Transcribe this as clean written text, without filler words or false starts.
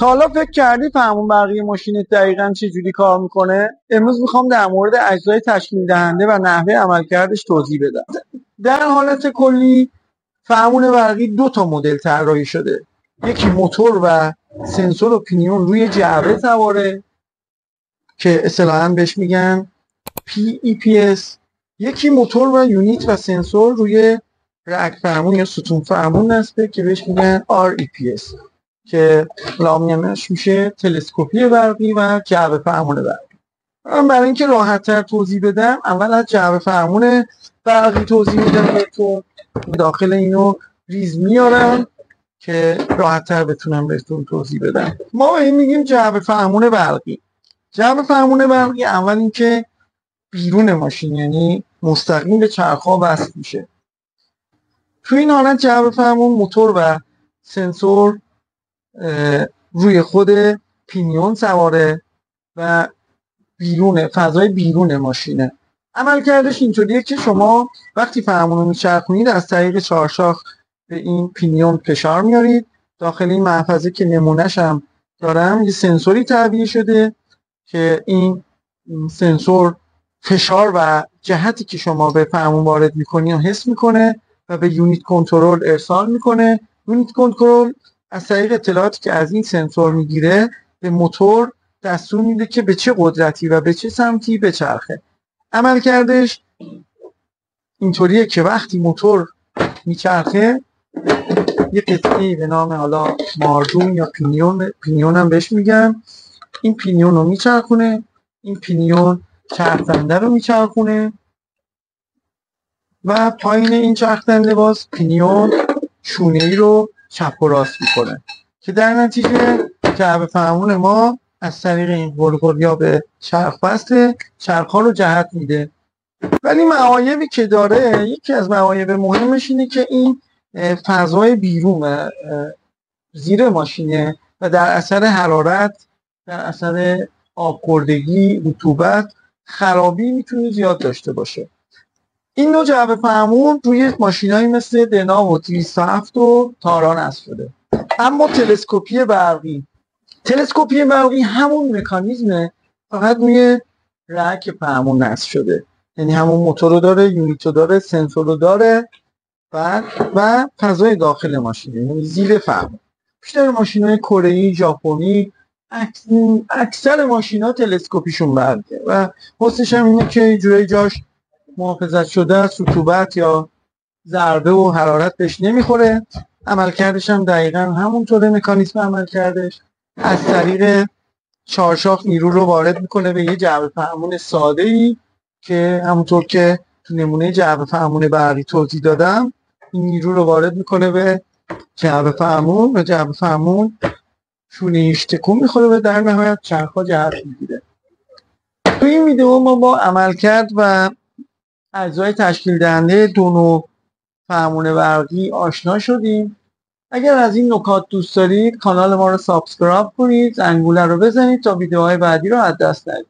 تا حالا فکر کردی فرمون برقی ماشین دقیقاً چه جوری کار میکنه؟ امروز میخوام در مورد اجزای تشکیل دهنده و نحوه عملکردش توضیح بدم. در حالت کلی فرمون برقی دو تا مدل طراحی شده. یکی موتور و سنسور و پینیون روی جعبه سواره که اصطلاحاً بهش میگن PEPS. یکی موتور و یونیت و سنسور روی رگ فرمون یا ستون فرمون نصبه که بهش میگن REPS که لامینش میشه تلسکوپی برقی و جعبه فرمون برقی. من برای اینکه راحت‌تر توضیح بدم اول از جعبه فرمون برقی توضیح میدم بهتون، داخل اینو ریز میارم که راحت‌تر بتونم بهتون توضیح بدم. ما این میگیم جعبه فرمون برقی. جعبه فرمون برقی اول اینکه بیرون ماشین، یعنی مستقیم به چرخ‌ها وصل میشه. تو این حالت جعبه فرمون موتور و سنسور روی خود پینیون سواره و فضای بیرون ماشینه. عملکردش اینطوریه که شما وقتی فرمون رو میچرخونید از طریق چهارشاخ به این پینیون فشار میارید. داخل این محفظه که نمونهش هم دارم یه سنسوری تعبیه شده که این سنسور فشار و جهتی که شما به فرمون وارد میکنی رو حس میکنه و به یونیت کنترل ارسال میکنه. یونیت کنترل از طریق اطلاعاتی که از این سنسور میگیره به موتور دستور میده که به چه قدرتی و به چه سمتی بچرخه. عملکردش اینطوریه که وقتی موتور میچرخه یه قطعه به نام حالا ماردون یا پینیون هم بهش میگن، این پینیون رو میچرخونه، این پینیون چرخدنده رو میچرخونه و پایین این چرخدنده باز پینیون شونه ای رو چپ و راست میکنه که در نتیجه جعبه فرمون ما از طریق این قلقلیا به چرخ بسته چرخ ها رو جهت میده. ولی معایبی که داره، یکی از معایب مهمش اینه که این فضای بیرون زیر ماشینه و در اثر حرارت، در اثر آبخوردگی، رطوبت، خرابی میتونه زیاد داشته باشه. این نوع جعبه فرمون روی ماشینایی مثل دنا و 207 و تاران نصب شده. اما تلسکوپی برقی همون مکانیزمه، فقط روی رگ فرمون نصب شده. یعنی همون موتور رو داره، یونیت رو داره، سنسور رو داره و فضای داخل ماشینه، یعنی زیر فرمون. بیشتر ماشینای کره‌ای، ژاپنی، اکثر ماشینا تلسکوپیشون برقه و حسش هم اینه که جوری جاش محافظت شده از رطوبت یا ضربه و حرارت بهش نمیخوره. عملکردش هم دقیقا همونطوره. مکانیزم عملکردش از طریق چهارشاخ نیرو رو وارد میکنه به یه جعبه فرمون ساده ای که همونطور که تو نمونه جعبه فرمون برقی توضیح دادم، این نیرو رو وارد میکنه به جعبه فرمون و جعبه فرمون شونه‌ایش تکون میخوره و در نهایت چرخ‌ها جهت میگیره. تو این ویدیو ما با عملکرد و اجزای تشکیل دهنده دو نوع فرمون برقی آشنا شدیم. اگر از این نکات دوست دارید کانال ما رو سابسکرایب کنید، زنگوله رو بزنید تا ویدیوهای بعدی رو از دست ندید.